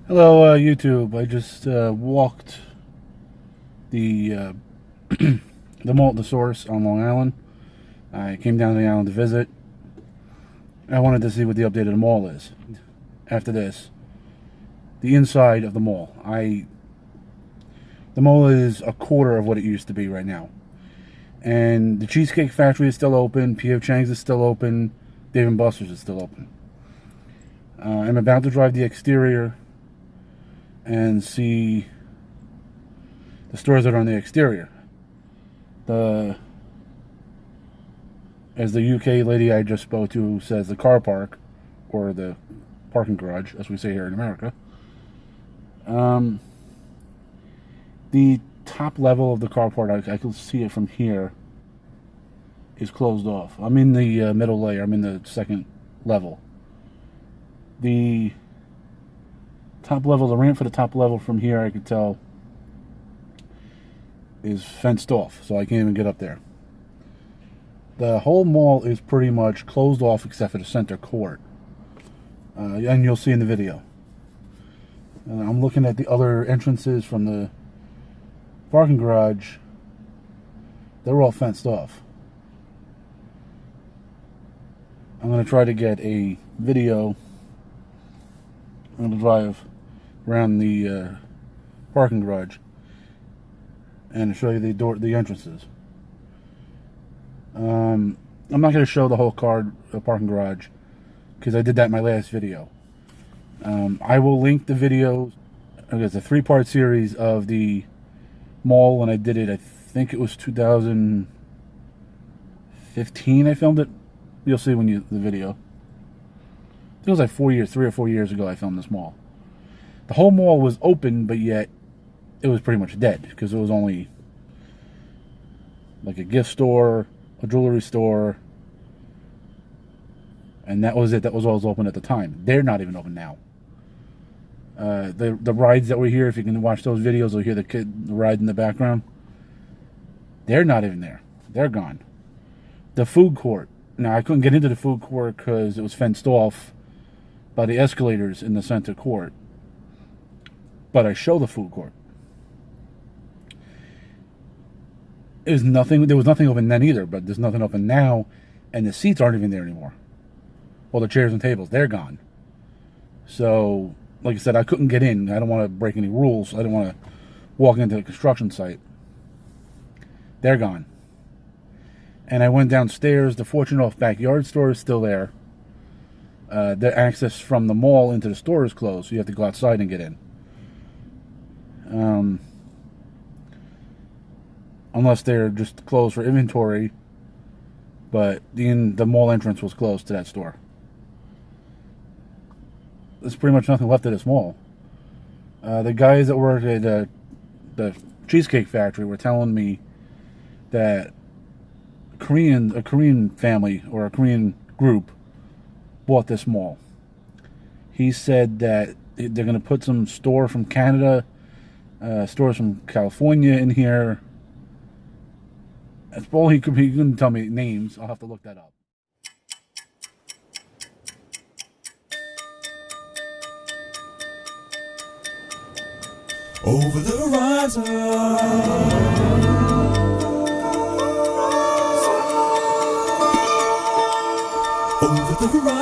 Hello, YouTube. I just walked the the mall at the Source on Long Island. I came down to the island to visit. I wanted to see what the update of the mall is. After this, the inside of the mall. The mall is a quarter of what it used to be right now, and the Cheesecake Factory is still open. P.F. Chang's is still open. Dave & Buster's is still open. I'm about to drive the exterior and see the stores that are on the exterior. As the UK lady I just spoke to says, the car park, or the parking garage, as we say here in America. The top level of the carport, I can see it from here, is closed off. I'm in the middle layer. I'm in the second level. The top level, the ramp for the top level from here, I could tell, is fenced off, so I can't even get up there. The whole mall is pretty much closed off except for the center court, and you'll see in the video. I'm looking at the other entrances from the parking garage. They're all fenced off. I'm going to try to get a video. I'm going to drive around the parking garage and show you the entrances. I'm not going to show the whole parking garage because I did that in my last video. I will link the video. It's a 3-part series of the mall when I did it. I think it was 2015 I filmed it. You'll see when the video. I think it was like 3 or 4 years ago I filmed this mall. The whole mall was open, but yet it was pretty much dead because it was only like a gift store, a jewelry store, and that was it. That was all open at the time. They're not even open now. The rides that were here, if you can watch those videos, you'll hear the ride in the background. They're not even there. They're gone. The food court. Now, I couldn't get into the food court because it was fenced off by the escalators in the center court. But I show the food court. There was nothing open then either, but there's nothing open now, and the seats aren't even there anymore. Well, the chairs and tables, they're gone. So, like I said, I couldn't get in. I don't want to break any rules. I don't want to walk into the construction site. They're gone. And I went downstairs. The Fortune Off backyard store is still there. The access from the mall into the store is closed, so you have to go outside and get in. Unless they're just closed for inventory, but the mall entrance was closed to that store. There's pretty much nothing left of this mall. The guys that work at the Cheesecake Factory were telling me that a Korean family or a Korean group bought this mall. He said that they're going to put some store from Canada, stores from California in here. That's all he couldn't tell me names. I'll have to look that up. Over the horizon, over the horizon.